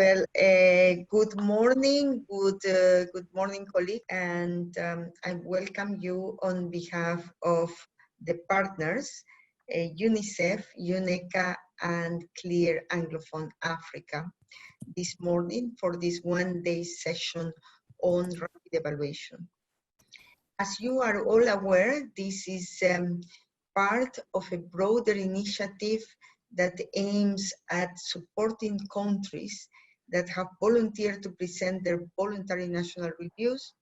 Well, good morning, good morning, colleague, and I welcome you on behalf of the partners, UNICEF, UNECA, and Clear Anglophone Africa, this morning for this one-day session on rapid evaluation. As you are all aware, this is part of a broader initiative that aims at supporting countries that have volunteered to present their voluntary national reviews,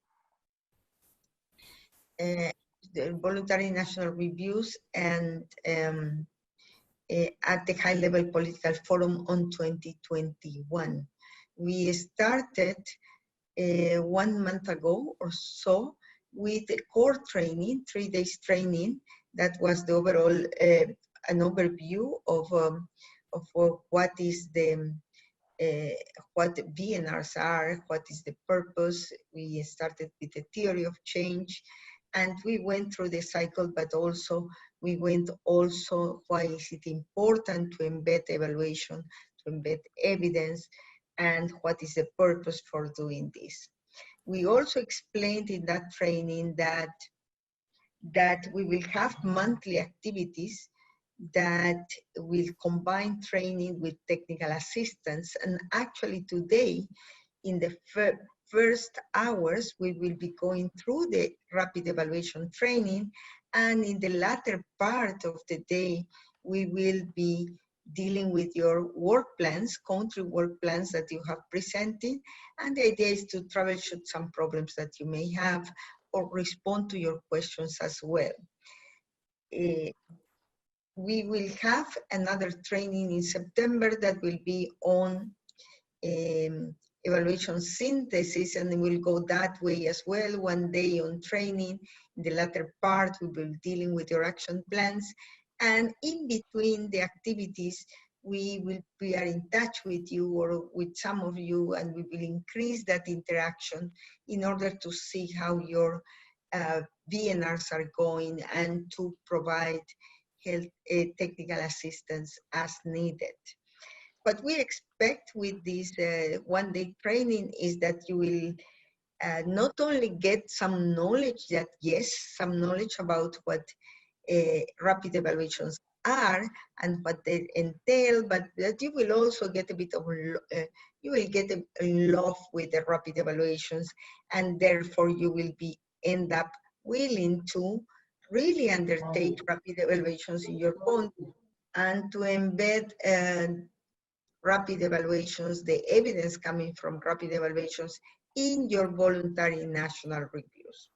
and at the high-level political forum on 2021. We started 1 month ago or so with a core training, 3 days training, that was the overall an overview of what is the what VNRs are, what is the purpose. We started with the theory of change, and we went through the cycle, but also we went also why is it important to embed evaluation, to embed evidence, and what is the purpose for doing this. We also explained in that training that we will have monthly activities that will combine training with technical assistance. And actually today, in the first hours, we will be going through the rapid evaluation training. And in the latter part of the day, we will be dealing with your work plans, country work plans that you have presented. And the idea is to troubleshoot some problems that you may have or respond to your questions as well. We will have another training in September that will be on evaluation synthesis, and we'll go that way as well. 1 day on training. In the latter part, we will be dealing with your action plans. And in between the activities, we are in touch with you or with some of you, and we will increase that interaction in order to see how your VNRs are going and to provide health technical assistance as needed. What we expect with this 1 day training is that you will not only get some knowledge that, yes, some knowledge about what rapid evaluations are and what they entail, but that you will also get a bit of, you will get a love with the rapid evaluations, and therefore you will end up willing to really undertake rapid evaluations in your country and to embed rapid evaluations, the evidence coming from rapid evaluations in your voluntary national reviews.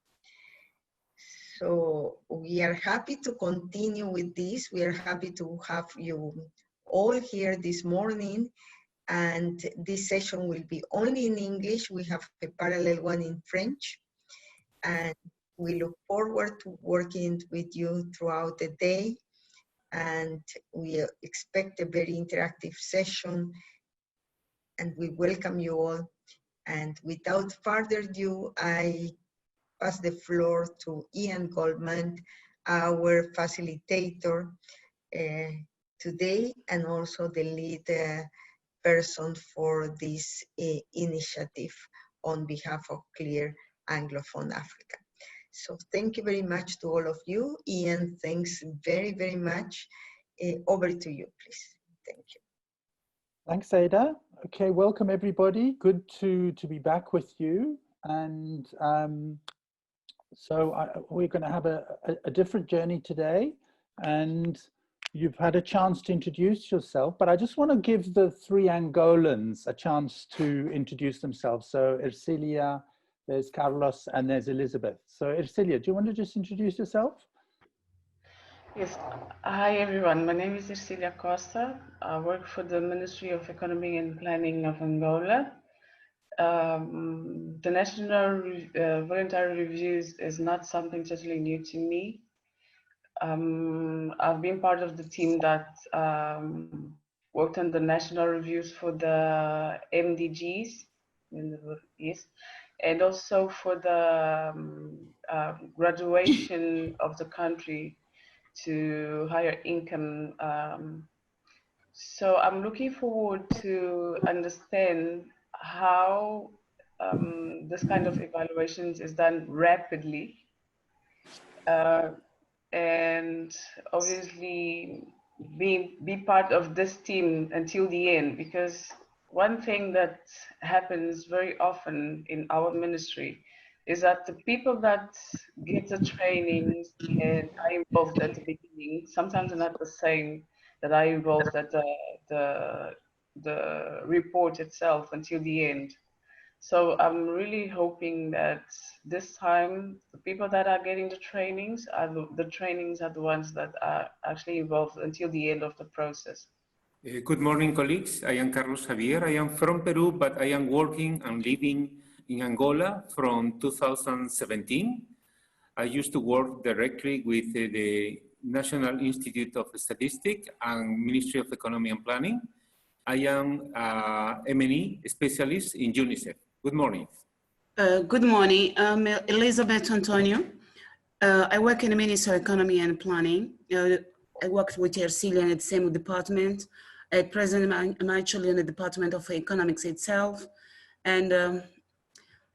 So we are happy to continue with this. We are happy to have you all here this morning, and this session will be only in English. We have a parallel one in French, and we look forward to working with you throughout the day, and we expect a very interactive session, and we welcome you all. And without further ado, I pass the floor to Ian Goldman, our facilitator today, and also the lead person for this initiative on behalf of Clear Anglophone Africa. So thank you very much to all of you. Ian, thanks very, very much. Over to you, please. Thank you. Thanks, Ada. Okay, welcome everybody. Good to be back with you. And we're going to have a different journey today. And you've had a chance to introduce yourself, but I just want to give the 3 Angolans a chance to introduce themselves. So Ercilia, there's Carlos, and there's Elizabeth. So Ercilia, do you want to just introduce yourself? Yes. Hi, everyone. My name is Ercilia Costa. I work for the Ministry of Economy and Planning of Angola. The national voluntary reviews is not something totally new to me. I've been part of the team that worked on the national reviews for the MDGs in the East, and also for the graduation of the country to higher income So I'm looking forward to understand how this kind of evaluations is done rapidly, and obviously be part of this team until the end, because one thing that happens very often in our ministry is that the people that get the trainings and are involved at the beginning sometimes are not the same that are involved at the report itself until the end. So I'm really hoping that this time the people that are getting the trainings are the trainings are the ones that are actually involved until the end of the process. Good morning, colleagues. I am Carlos Javier. I am from Peru, but I am working and living in Angola from 2017. I used to work directly with the National Institute of Statistics and Ministry of Economy and Planning. I am an M&E specialist in UNICEF. Good morning. Good morning. I'm Elizabeth Antonio. I work in the Ministry of Economy and Planning. I worked with Ercilia in the same department. At present, I'm actually in the Department of Economics itself, and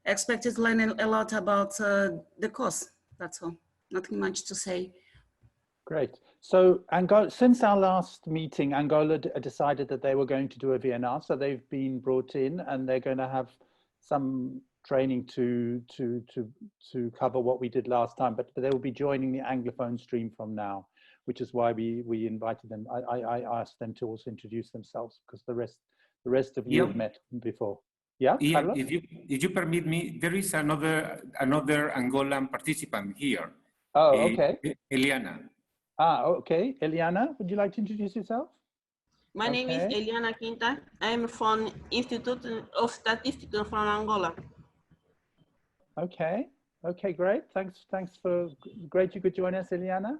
expected to learn a lot about the course. That's all. Nothing much to say. Great. So Angola, since our last meeting, Angola decided that they were going to do a VNR. So they've been brought in and they're going to have some training to cover what we did last time, but they will be joining the Anglophone stream from now, which is why we invited them. I asked them to also introduce themselves because the rest of you have met before. Yeah, Ian, if you permit me, there is another Angolan participant here. Oh, okay. Eliana. Ah, okay. Eliana, would you like to introduce yourself? My name is Eliana Quinta. I am from Institute of Statistics from Angola. Okay. Okay, great. Thanks for great you could join us, Eliana.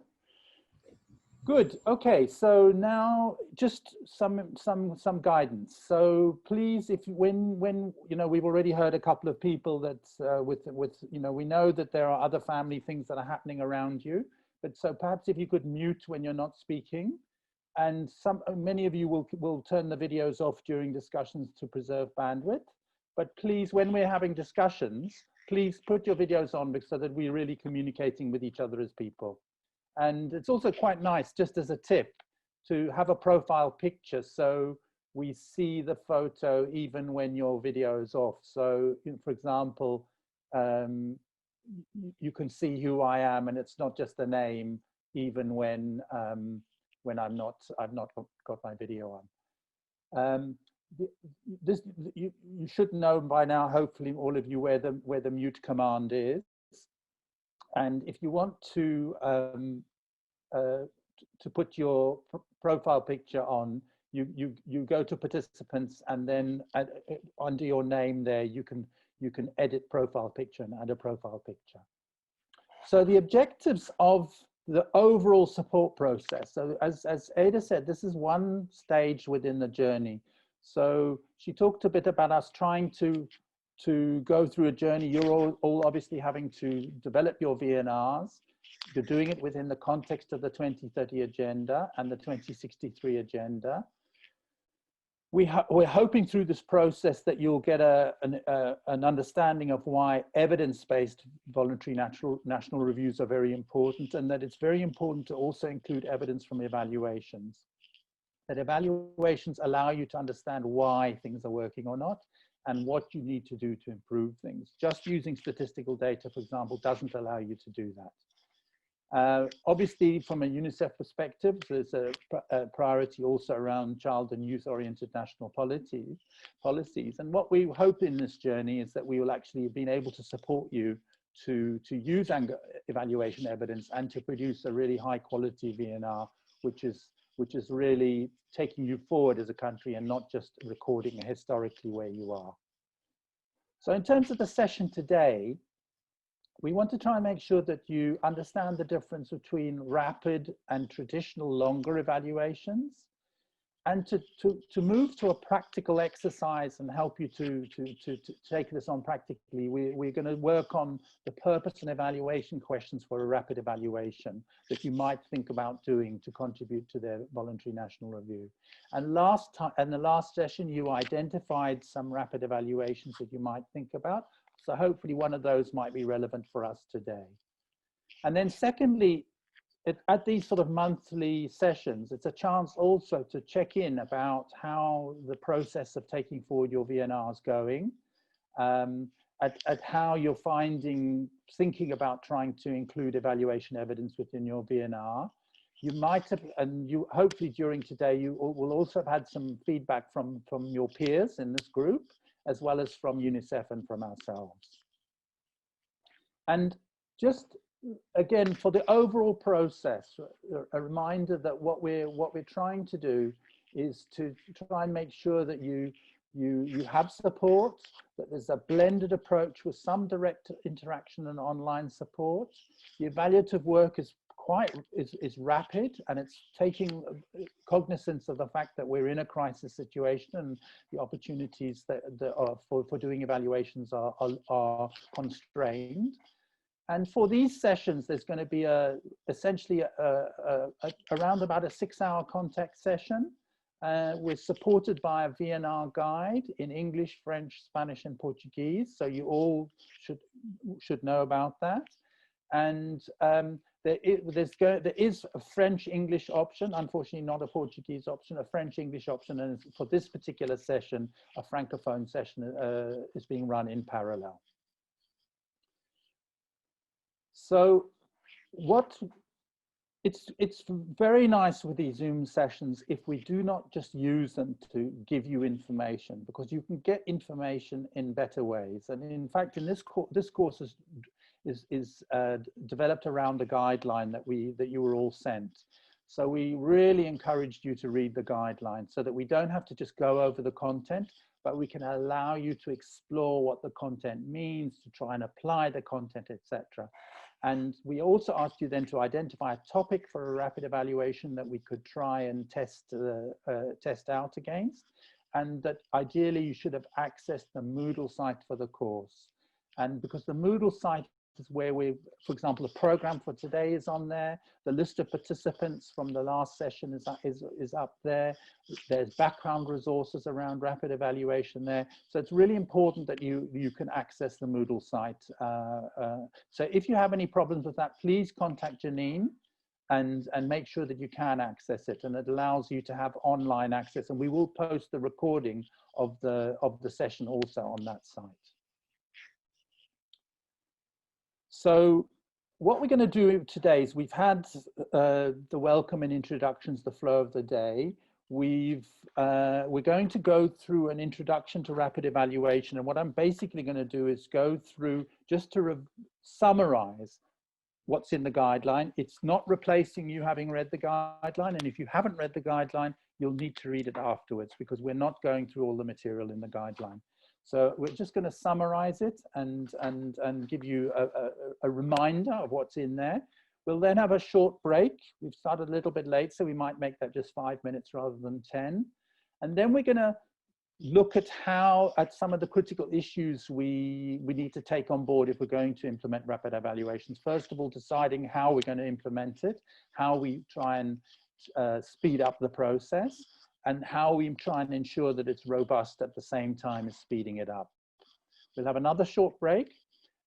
Good. Okay, so now just some guidance. So please, if when you know, we've already heard a couple of people that with you know, we know that there are other family things that are happening around you, but so perhaps if you could mute when you're not speaking, and many of you will turn the videos off during discussions to preserve bandwidth. But please, when we're having discussions, please put your videos on so that we're really communicating with each other as people. And it's also quite nice, just as a tip, to have a profile picture so we see the photo even when your video is off. So, for example, you can see who I am, and it's not just a name, even when I've not got my video on. You should know by now, hopefully all of you, where the mute command is. And if you want to put your profile picture on, you go to participants, and then under your name there you can edit profile picture and add a profile picture. So the objectives of the overall support process. So as Ada said, this is one stage within the journey. So she talked a bit about us trying to go through a journey. You're all obviously having to develop your VNRs. You're doing it within the context of the 2030 agenda and the 2063 agenda. We're hoping through this process that you'll get an understanding of why evidence-based voluntary national reviews are very important, and that it's very important to also include evidence from evaluations. That evaluations allow you to understand why things are working or not, and what you need to do to improve things. Just using statistical data, for example, doesn't allow you to do that. Obviously, from a UNICEF perspective, there's a priority also around child and youth-oriented national policies. And what we hope in this journey is that we will actually have been able to support you to use evaluation evidence and to produce a really high-quality VNR, which is really taking you forward as a country and not just recording historically where you are. So in terms of the session today, we want to try and make sure that you understand the difference between rapid and traditional longer evaluations. And to move to a practical exercise and help you to take this on practically, we're going to work on the purpose and evaluation questions for a rapid evaluation that you might think about doing to contribute to their voluntary national review. And in the last session, you identified some rapid evaluations that you might think about. So hopefully one of those might be relevant for us today. And then secondly, at these sort of monthly sessions, it's a chance also to check in about how the process of taking forward your VNR is going, at how you're thinking about trying to include evaluation evidence within your VNR. You might have, and you hopefully during today, you will also have had some feedback from your peers in this group, as well as from UNICEF and from ourselves. And just again, for the overall process, a reminder that what we're trying to do is to try and make sure that you have support, that there's a blended approach with some direct interaction and online support. The evaluative work is rapid, and it's taking cognizance of the fact that we're in a crisis situation and the opportunities that are for doing evaluations are constrained. And for these sessions, there's going to be essentially around about a 6-hour contact session. We're supported by a VNR guide in English, French, Spanish, and Portuguese. So you all should know about that. And there is a French-English option, unfortunately not a Portuguese option, a French-English option. And for this particular session, a Francophone session is being run in parallel. So it's very nice with these Zoom sessions if we do not just use them to give you information, because you can get information in better ways. And in fact, in this course is developed around the guideline that you were all sent. So we really encouraged you to read the guideline so that we don't have to just go over the content, but we can allow you to explore what the content means, to try and apply the content, etc. And we also asked you then to identify a topic for a rapid evaluation that we could try and test out against, and that ideally you should have accessed the Moodle site for the course. And because the Moodle site is where for example, the program for today is on there. The list of participants from the last session is up there. There's background resources around rapid evaluation there. So it's really important that you can access the Moodle site. So if you have any problems with that, please contact Janine and make sure that you can access it, and it allows you to have online access. And we will post the recording of the session also on that site. So what we're going to do today is we've had the welcome and introductions, the flow of the day. We're going to go through an introduction to rapid evaluation. And what I'm basically going to do is go through just to summarize what's in the guideline. It's not replacing you having read the guideline. And if you haven't read the guideline, you'll need to read it afterwards, because we're not going through all the material in the guideline. So we're just going to summarize it and give you a reminder of what's in there. We'll then have a short break. We've started a little bit late, so we might make that just 5 minutes rather than 10. And then we're going to look at some of the critical issues we need to take on board if we're going to implement rapid evaluations. First of all, deciding how we're going to implement it, how we try and speed up the process, and how we try and ensure that it's robust at the same time as speeding it up. We'll have another short break,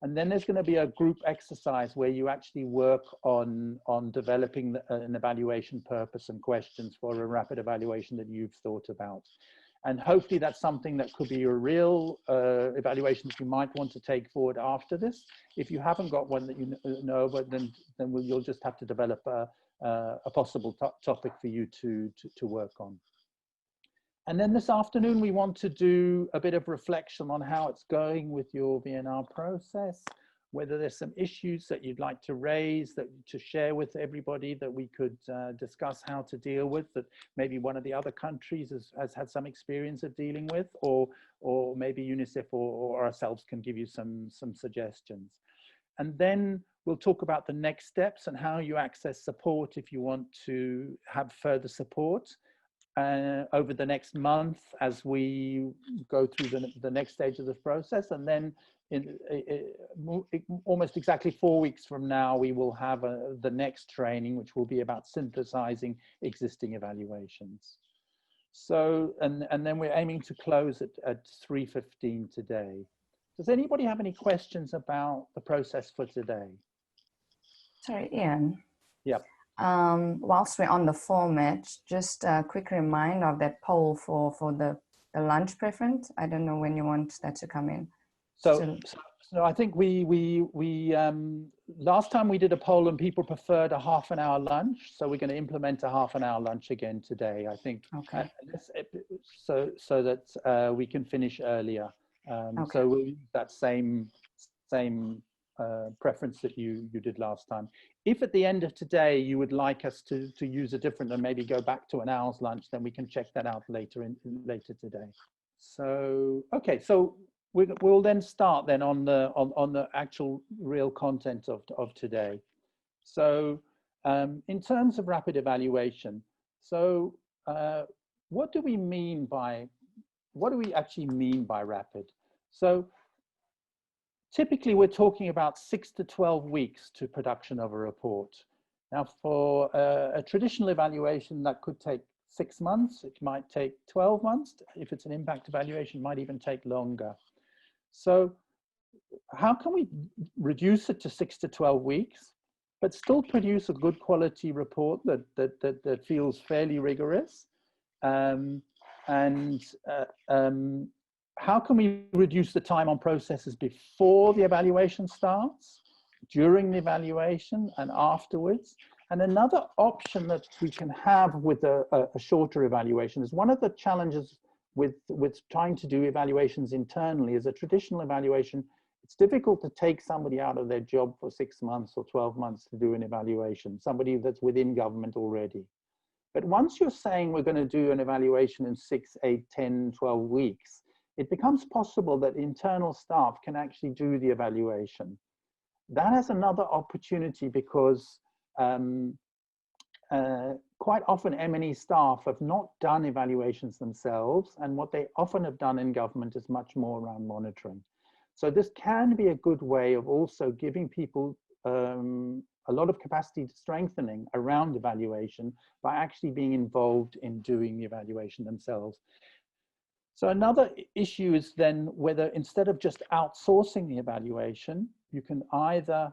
and then there's going to be a group exercise where you actually work on developing an evaluation purpose and questions for a rapid evaluation that you've thought about. And hopefully that's something that could be a real evaluation that you might want to take forward after this. If you haven't got one that you know, but then you'll just have to develop a possible topic for you to work on. And then this afternoon, we want to do a bit of reflection on how it's going with your VNR process, whether there's some issues that you'd like to raise, to share with everybody that we could discuss how to deal with, that maybe one of the other countries has had some experience of dealing with, or maybe UNICEF or ourselves can give you some suggestions. And then we'll talk about the next steps and how you access support if you want to have further support. over the next month as we go through the next stage of the process. And then almost exactly 4 weeks from now, we will have the next training, which will be about synthesizing existing evaluations. So, and then we're aiming to close at 3:15 today. Does anybody have any questions about the process for today? Sorry, Ian. Yep. Whilst we're on the format, just a quick reminder of that poll for the lunch preference. I don't know when you want that to come in. So I think we last time we did a poll and people preferred a half-an-hour lunch. So we're going to implement a half-an-hour lunch again today, I think. Okay. So that we can finish earlier. Okay. So we'll use that same preference that you did last time. If at the end of today you would like us to use a different and maybe go back to an hour's lunch, then we can check that out later today. So okay, so we'll then start then on the actual real content of today. So in terms of rapid evaluation, so what do we actually mean by rapid? So typically we're talking about 6 to 12 weeks to production of a report. Now for a traditional evaluation, that could take 6 months, it might take 12 months. If it's an impact evaluation, it might even take longer. So how can we reduce it to 6 to 12 weeks, but still produce a good quality report that feels fairly rigorous? How can we reduce the time on processes before the evaluation starts, during the evaluation, and afterwards? And another option that we can have with a shorter evaluation is one of the challenges with trying to do evaluations internally is a traditional evaluation. It's difficult to take somebody out of their job for 6 months or 12 months to do an evaluation, somebody that's within government already. But once you're saying we're going to do an evaluation in 6, 8, 10, 12 weeks, it becomes possible that internal staff can actually do the evaluation. That has another opportunity because quite often M&E staff have not done evaluations themselves, and what they often have done in government is much more around monitoring. So this can be a good way of also giving people a lot of capacity strengthening around evaluation by actually being involved in doing the evaluation themselves. So another issue is then whether instead of just outsourcing the evaluation, you can either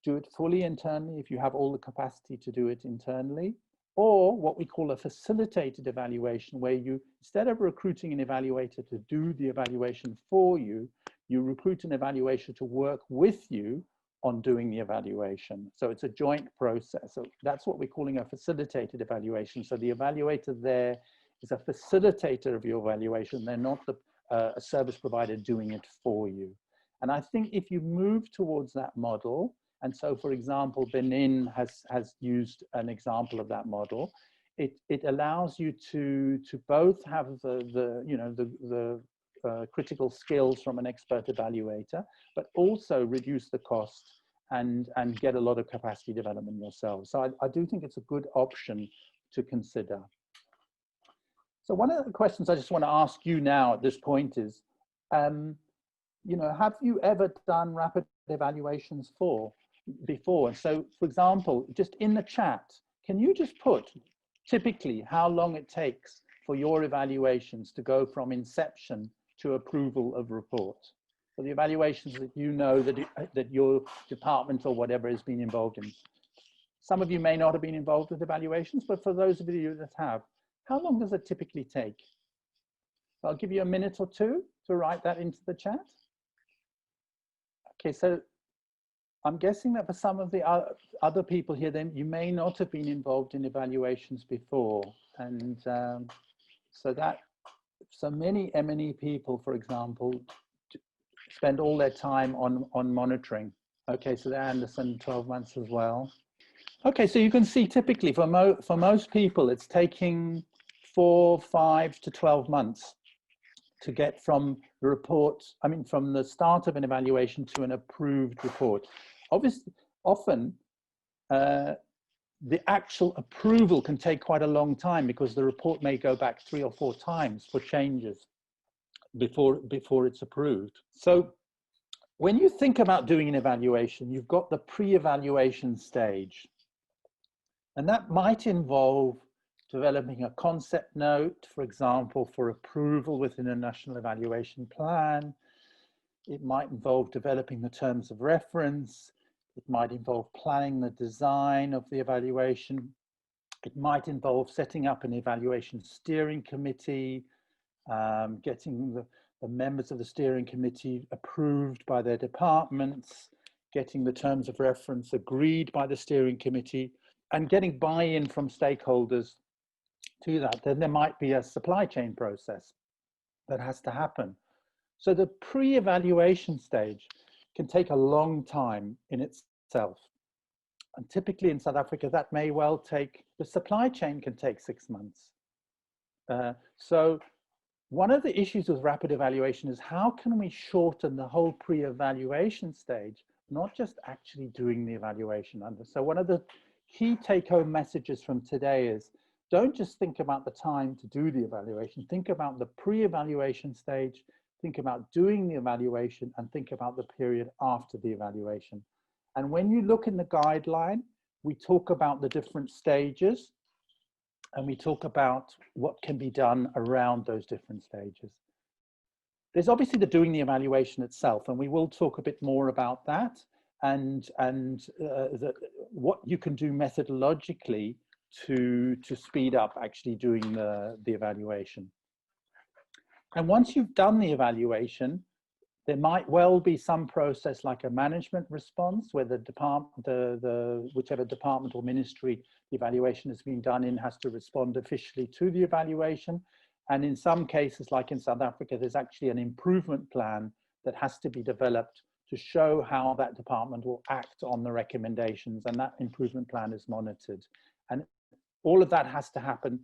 do it fully internally if you have all the capacity to do it internally, or what we call a facilitated evaluation, where you, instead of recruiting an evaluator to do the evaluation for you, you recruit an evaluator to work with you on doing the evaluation. So it's a joint process. So that's what we're calling a facilitated evaluation. So the evaluator there is a facilitator of your evaluation. They're not a service provider doing it for you. And I think if you move towards that model, and so for example, Benin has used an example of that model, it allows you to both have the critical skills from an expert evaluator, but also reduce the cost and get a lot of capacity development yourself. So I do think it's a good option to consider. So one of the questions I just want to ask you now at this point is, have you ever done rapid evaluations before? And so, for example, just in the chat, can you just put typically how long it takes for your evaluations to go from inception to approval of report? So the evaluations that you know that your department or whatever has been involved in. Some of you may not have been involved with evaluations, but for those of you that have, how long does it typically take? So I'll give you a minute or two to write that into the chat. Okay, so I'm guessing that for some of the other people here, then you may not have been involved in evaluations before. And so many M&E people, for example, spend all their time on monitoring. Okay, so Anderson, 12 months as well. Okay, so you can see typically for most people, it's taking 4, 5 to 12 months to get from the report, from the start of an evaluation to an approved report. Obviously, often the actual approval can take quite a long time because the report may go back 3 or 4 times for changes before it's approved. So when you think about doing an evaluation, you've got the pre-evaluation stage. And that might involve developing a concept note, for example, for approval within a national evaluation plan. It might involve developing the terms of reference. It might involve planning the design of the evaluation. It might involve setting up an evaluation steering committee, getting the members of the steering committee approved by their departments, getting the terms of reference agreed by the steering committee, and getting buy-in from stakeholders to that. Then there might be a supply chain process that has to happen. So the pre-evaluation stage can take a long time in itself. And typically in South Africa, that may well take, the supply chain can take 6 months. So one of the issues with rapid evaluation is how can we shorten the whole pre-evaluation stage, not just actually doing the evaluation. So one of the key take-home messages from today is, don't just think about the time to do the evaluation, think about the pre-evaluation stage, think about doing the evaluation, and think about the period after the evaluation. And when you look in the guideline, we talk about the different stages, and we talk about what can be done around those different stages. There's obviously the doing the evaluation itself, and we will talk a bit more about that, and what you can do methodologically to speed up actually doing the evaluation. And once you've done the evaluation, there might well be some process like a management response where whichever department or ministry the evaluation has been done in has to respond officially to the evaluation. And in some cases, like in South Africa, there's actually an improvement plan that has to be developed to show how that department will act on the recommendations, and that improvement plan is monitored. And all of that has to happen,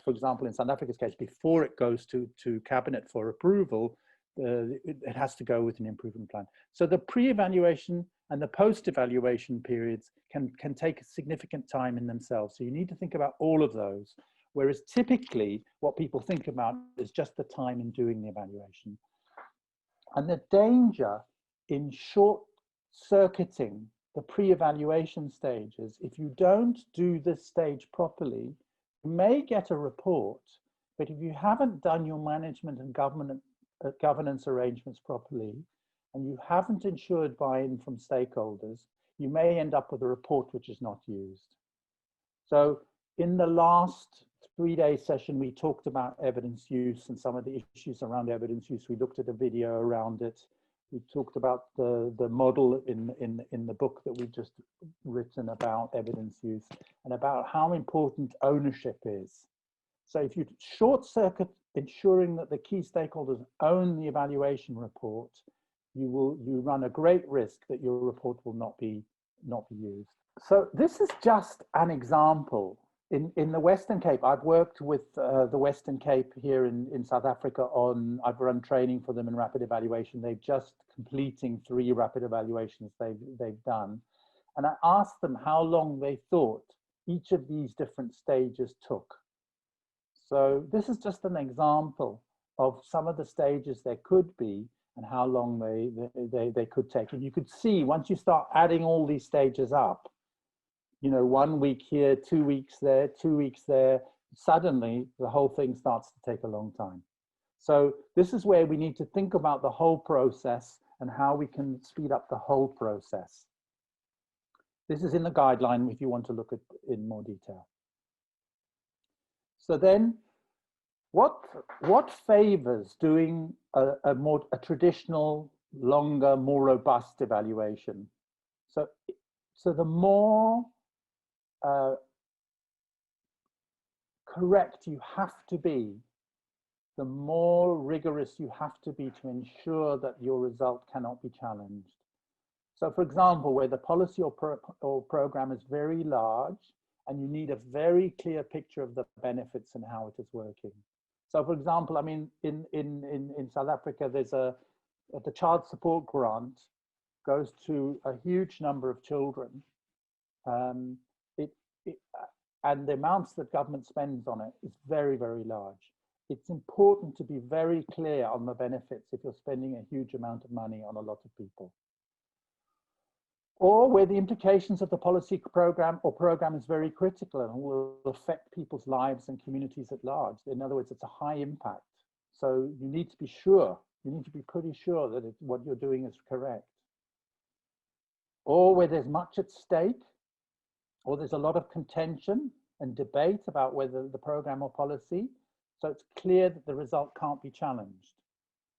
for example, in South Africa's case, before it goes to Cabinet for approval. It has to go with an improvement plan. So the pre-evaluation and the post-evaluation periods can take a significant time in themselves. So you need to think about all of those, whereas typically what people think about is just the time in doing the evaluation. And the danger in short-circuiting the pre-evaluation stages, if you don't do this stage properly, you may get a report, but if you haven't done your management and governance arrangements properly, and you haven't ensured buy-in from stakeholders, you may end up with a report which is not used. So in the last 3-day session, we talked about evidence use and some of the issues around evidence use. We looked at a video around it. We talked about the model in the book that we've just written about evidence use and about how important ownership is. So if you short circuit ensuring that the key stakeholders own the evaluation report, you run a great risk that your report will not be used. So this is just an example. In the Western Cape, I've worked with the Western Cape here in South Africa I've run training for them in rapid evaluation. They're just completing 3 rapid evaluations they've done. And I asked them how long they thought each of these different stages took. So this is just an example of some of the stages there could be and how long they could take. And you could see once you start adding all these stages up, 1 week here, 2 weeks there, 2 weeks there, suddenly the whole thing starts to take a long time. So this is where we need to think about the whole process and how we can speed up the whole process. This is in the guideline if you want to look at it in more detail. So then what favors doing a traditional, longer, more robust evaluation? So the more correct you have to be, the more rigorous you have to be to ensure that your result cannot be challenged. So for example, where the policy or program is very large and you need a very clear picture of the benefits and how it is working. So for example, I mean, in South Africa, there's the child support grant goes to a huge number of children. and the amounts that government spends on it is very, very large. It's important to be very clear on the benefits if you're spending a huge amount of money on a lot of people. Or where the implications of the policy program is very critical and will affect people's lives and communities at large. In other words, it's a high impact. So you need to be sure, you need to be pretty sure that what you're doing is correct. Or where there's much at stake, or there's a lot of contention and debate about whether the program or policy, so it's clear that the result can't be challenged.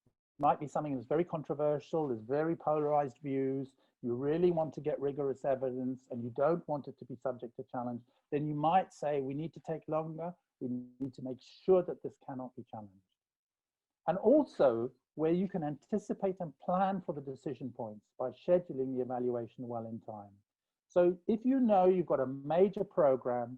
It might be something that's very controversial, there's very polarized views, you really want to get rigorous evidence and you don't want it to be subject to challenge, then you might say we need to take longer, we need to make sure that this cannot be challenged. And also where you can anticipate and plan for the decision points by scheduling the evaluation well in time. So if you know you've got a major program,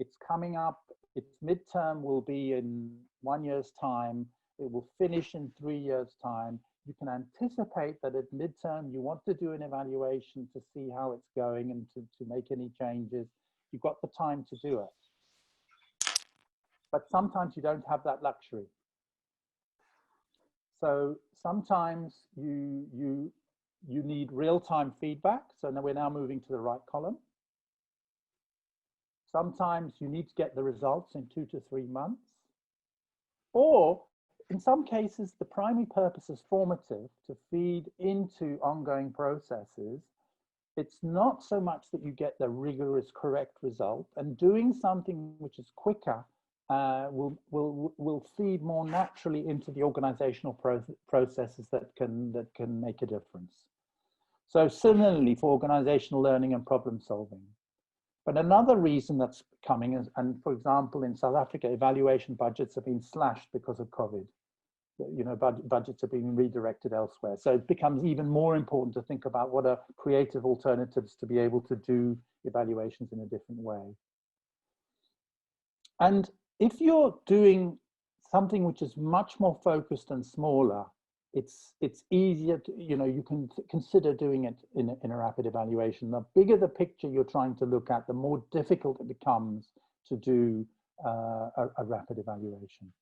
it's coming up, its midterm will be in 1 year's time, it will finish in 3 years' time, you can anticipate that at midterm you want to do an evaluation to see how it's going and to make any changes. You've got the time to do it. But sometimes you don't have that luxury. So sometimes you need real-time feedback. So now we're moving to the right column. Sometimes you need to get the results in 2 to 3 months. Or in some cases, the primary purpose is formative to feed into ongoing processes. It's not so much that you get the rigorous, correct result, and doing something which is quicker will feed more naturally into the organizational processes that can make a difference. So similarly for organizational learning and problem solving. But another reason that's coming is, and for example, in South Africa, evaluation budgets have been slashed because of COVID. You know, budgets are being redirected elsewhere. So it becomes even more important to think about what are creative alternatives to be able to do evaluations in a different way. And if you're doing something which is much more focused and smaller, it's easier to, you know, you can consider doing it in a rapid evaluation. The bigger the picture you're trying to look at, the more difficult it becomes to do a rapid evaluation.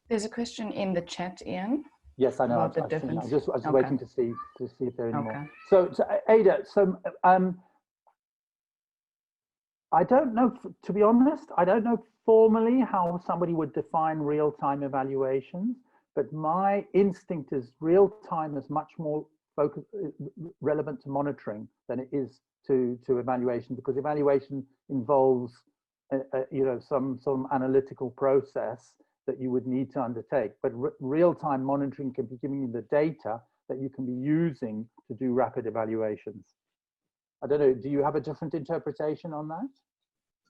There's a question in the chat, Ian. Yes, I know. About the difference. I was Okay. waiting to see if there are any Okay. more. So Ada, I don't know, to be honest, I don't know formally how somebody would define real-time evaluations, but my instinct is real-time is much more relevant to monitoring than it is to evaluation, because evaluation involves you know, some analytical process that you would need to undertake, but real-time monitoring can be giving you the data that you can be using to do rapid evaluations. I don't know, do you have a different interpretation on that?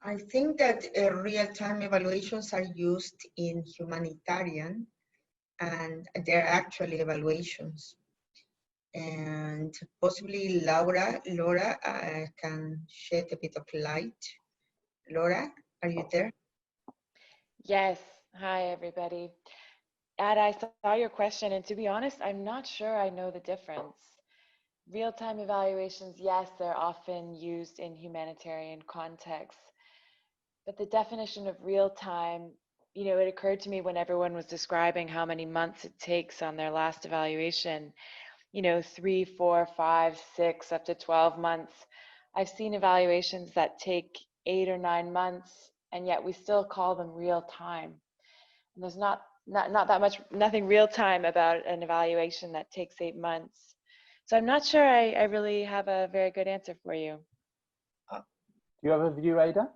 I think that real-time evaluations are used in humanitarian, and they're actually evaluations. And possibly Laura can shed a bit of light. Laura, are you there? Yes. Hi, everybody. Ad, I saw your question, and to be honest, I'm not sure I know the difference. Real-time evaluations, yes, they're often used in humanitarian contexts, but the definition of real-time, you know, it occurred to me when everyone was describing how many months it takes on their last evaluation, you know, 3, 4, 5, 6, up to 12 months. I've seen evaluations that take 8 or 9 months, and yet we still call them real-time. And there's not nothing real time about an evaluation that takes 8 months. So I'm not sure I really have a very good answer for you. Do you have a view, Ada?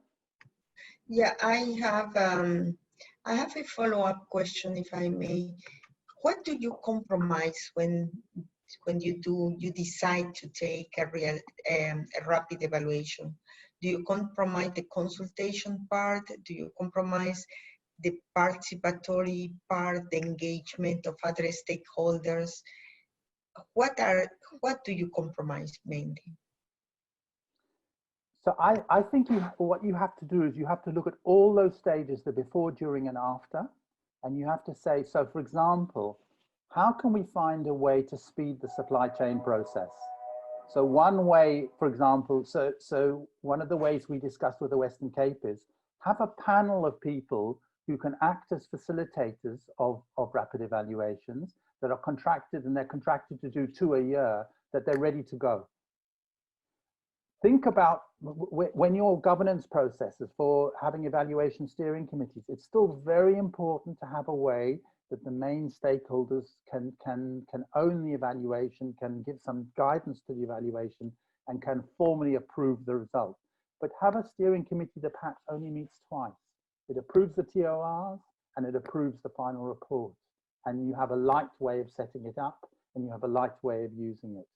Yeah, I have a follow-up question, if I may. What do you compromise when you decide to take a rapid evaluation? Do you compromise the consultation part? Do you compromise the participatory part, the engagement of other stakeholders? What do you compromise mainly? So I think what you have to do is you have to look at all those stages, the before, during, and after, and you have to say, so for example, how can we find a way to speed the supply chain process? So one way, for example, so one of the ways we discussed with the Western Cape is have a panel of people who can act as facilitators of rapid evaluations that are contracted, and they're contracted to do 2 a year, that they're ready to go. Think about when your governance processes for having evaluation steering committees, it's still very important to have a way that the main stakeholders can own the evaluation, can give some guidance to the evaluation, and can formally approve the result. But have a steering committee that perhaps only meets twice. It approves the TORs and it approves the final report. And you have a light way of setting it up, and you have a light way of using it.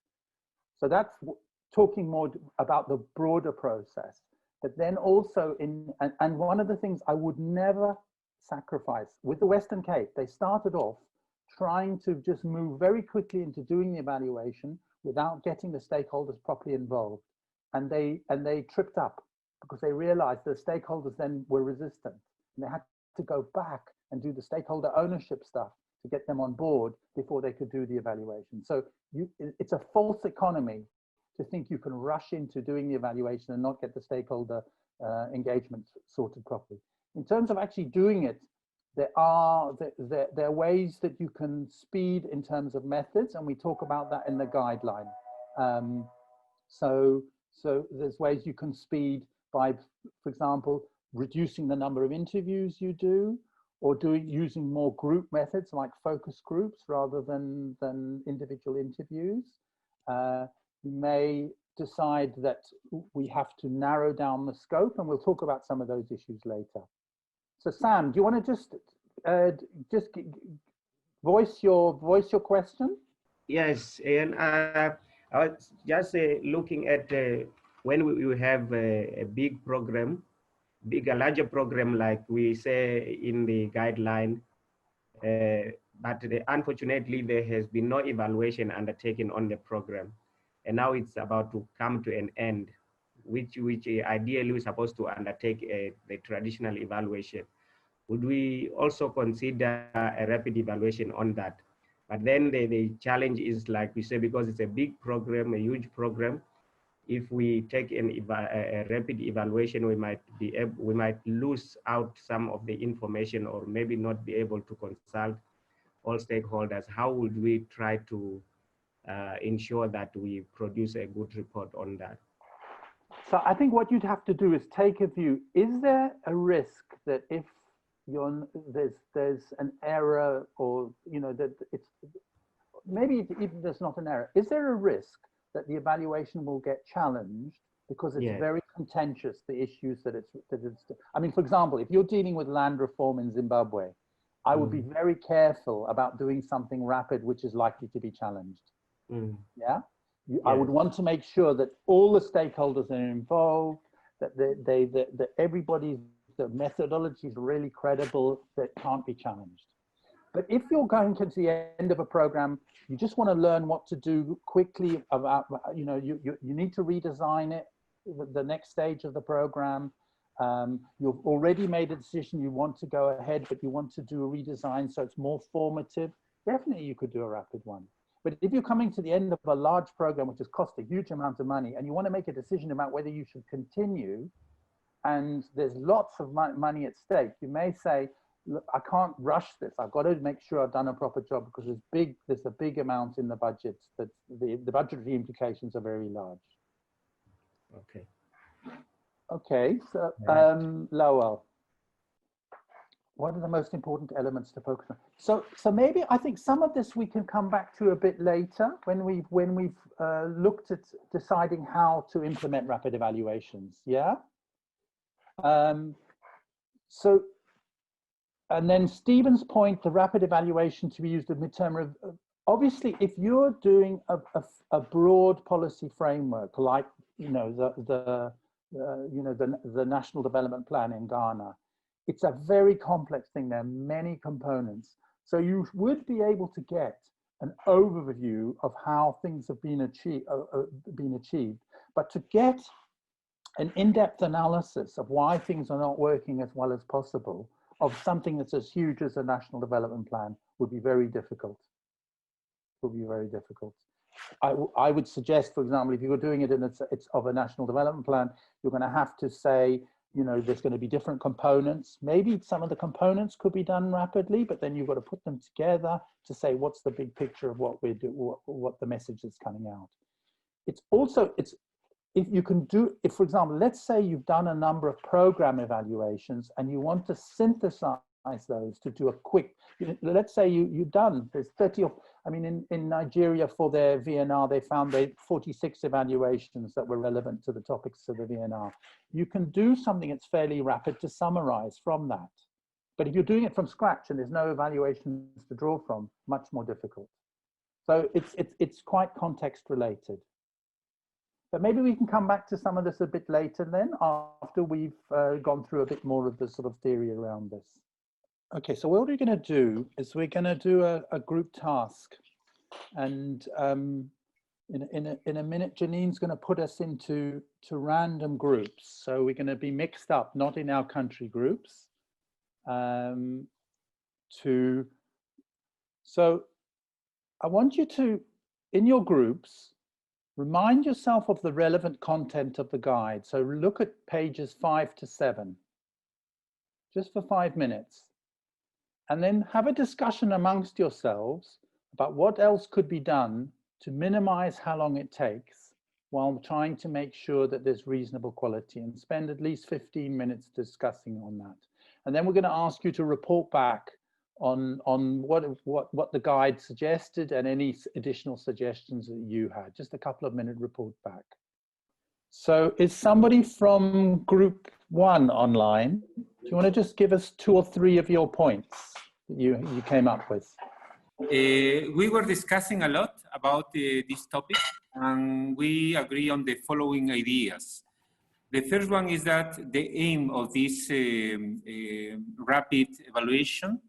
So that's talking more about the broader process. But then also and one of the things I would never sacrifice with the Western Cape, they started off trying to just move very quickly into doing the evaluation without getting the stakeholders properly involved. And they tripped up because they realized the stakeholders then were resistant. And they had to go back and do the stakeholder ownership stuff to get them on board before they could do the evaluation. So it's a false economy to think you can rush into doing the evaluation and not get the stakeholder engagement sorted properly. In terms of actually doing it, there are ways that you can speed in terms of methods, and we talk about that in the guideline. So there's ways you can speed by, for example, reducing the number of interviews you do, or using more group methods like focus groups rather than individual interviews. You may decide that we have to narrow down the scope, and we'll talk about some of those issues later. So Sam, do you want to just voice your question? Yes, and I was just looking at when we have a big program, a larger program like we say in the guideline, but unfortunately there has been no evaluation undertaken on the program, and now it's about to come to an end, which ideally we're supposed to undertake the traditional evaluation. Would we also consider a rapid evaluation on that? But then the challenge is, like we say, because it's a big program, a huge program, if we take a rapid evaluation, we might lose out some of the information, or maybe not be able to consult all stakeholders. How would we try to ensure that we produce a good report on that? So I think what you'd have to do is take a view. Is there a risk that if there's an error, or that it's maybe even there's not an error, is there a risk that the evaluation will get challenged because it's very contentious, the issues that it's I mean, for example, if you're dealing with land reform in Zimbabwe, I would be very careful about doing something rapid which is likely to be challenged. Yeah, I would want to make sure that all the stakeholders are involved, that that everybody's the methodology is really credible, that can't be challenged. But if you're going to the end of a program, you just want to learn what to do quickly about, you need to redesign it, the next stage of the program. You've already made a decision, you want to go ahead, but you want to do a redesign so it's more formative. Definitely you could do a rapid one. But if you're coming to the end of a large program, which has cost a huge amount of money, and you want to make a decision about whether you should continue, and there's lots of money at stake, you may say, look, I can't rush this. I've got to make sure I've done a proper job, because there's a big amount in the budget, that the budgetary implications are very large. Okay. Okay, so Lowell, what are the most important elements to focus on? So maybe I think some of this we can come back to a bit later when we've looked at deciding how to implement rapid evaluations. Yeah. So, and then Stephen's point, the rapid evaluation to be used at midterm. Obviously, if you're doing a broad policy framework, like the National Development Plan in Ghana, it's a very complex thing. There are many components. So you would be able to get an overview of how things have been achieved, but to get an in-depth analysis of why things are not working as well as possible of something that's as huge as a National Development Plan would be very difficult. Would be very difficult. I would suggest, for example, if you were doing it in it's of a national development plan, you're going to have to say, you know, there's going to be different components. Maybe some of the components could be done rapidly, but then you've got to put them together to say what's the big picture of what we're doing, what the message is coming out. It's also, if you can do, if for example, let's say you've done a number of program evaluations and you want to synthesize those to do a quick, let's say you've done, there's 30 or, I mean, in Nigeria for their VNR, they found 46 evaluations that were relevant to the topics of the VNR. You can do something that's fairly rapid to summarize from that. But if you're doing it from scratch and there's no evaluations to draw from, much more difficult. So it's quite context related. But maybe we can come back to some of this a bit later then, after we've gone through a bit more of the sort of theory around this. Okay, so what we're going to do is we're going to do a group task. And in a minute, Janine's going to put us into random groups. So we're going to be mixed up, not in our country groups. So I want you to, in your groups, remind yourself of the relevant content of the guide. So look at pages 5 to 7, just for 5 minutes. And then have a discussion amongst yourselves about what else could be done to minimize how long it takes while trying to make sure that there's reasonable quality, and spend at least 15 minutes discussing on that. And then we're going to ask you to report back on what the guide suggested and any additional suggestions that you had. Just a couple of minute report back. So is somebody from group 1 online? Do you want to just give us 2 or 3 of your points that you came up with? We were discussing a lot about this topic, and we agree on the following ideas. The first one is that the aim of this rapid evaluation,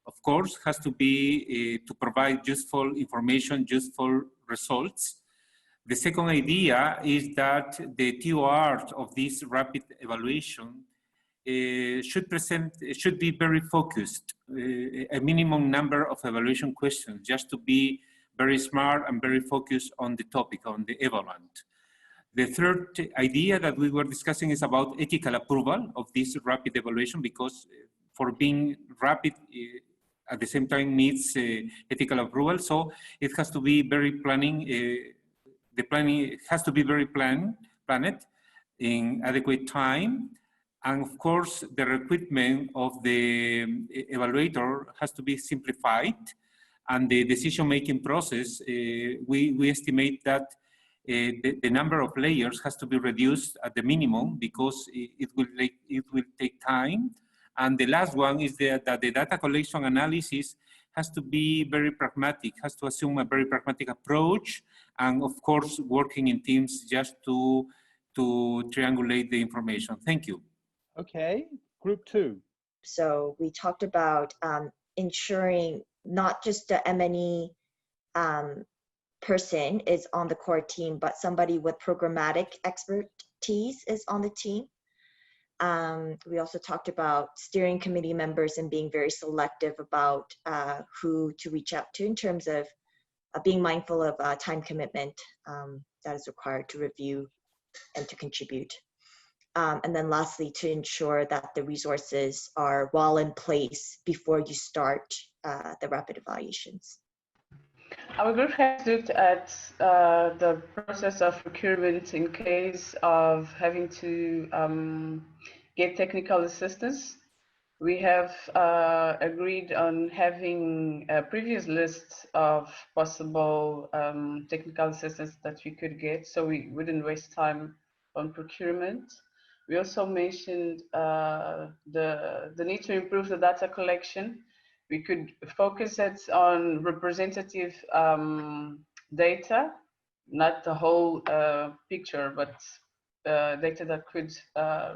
of course, has to be to provide useful information, useful results. The second idea is that the TOR of this rapid evaluation should be very focused, a minimum number of evaluation questions, just to be very smart and very focused on the topic, on the evaluant. The third idea that we were discussing is about ethical approval of this rapid evaluation, because for being rapid, at the same time needs ethical approval. So it has to be very planning, the planning has to be very planned in adequate time. And of course, the recruitment of the evaluator has to be simplified, and the decision-making process, we estimate that the number of layers has to be reduced at the minimum, because it will take time. And the last one is that the data collection analysis has to be very pragmatic, has to assume a very pragmatic approach, and of course, working in teams just to triangulate the information. Thank you. Okay, group 2. So we talked about ensuring not just the M&E person is on the core team, but somebody with programmatic expertise is on the team. We also talked about steering committee members and being very selective about who to reach out to in terms of being mindful of time commitment that is required to review and to contribute. And then lastly, to ensure that the resources are well in place before you start the rapid evaluations. Our group has looked at the process of procurement in case of having to get technical assistance. We have agreed on having a previous list of possible technical assistance that we could get, so we wouldn't waste time on procurement. We also mentioned the need to improve the data collection. We could focus it on representative data, not the whole picture, but data that could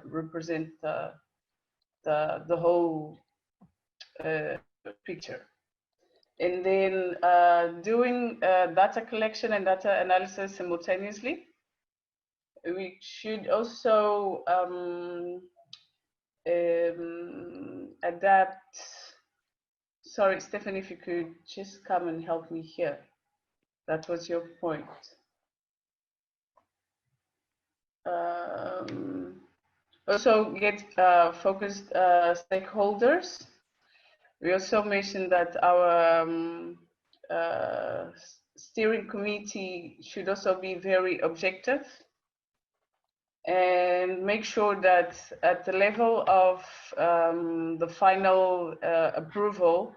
represent the whole picture. And then doing data collection and data analysis simultaneously. We should also adapt. Sorry, Stephanie, if you could just come and help me here. That was your point. Also get focused stakeholders. We also mentioned that our steering committee should also be very objective and make sure that at the level of the final approval,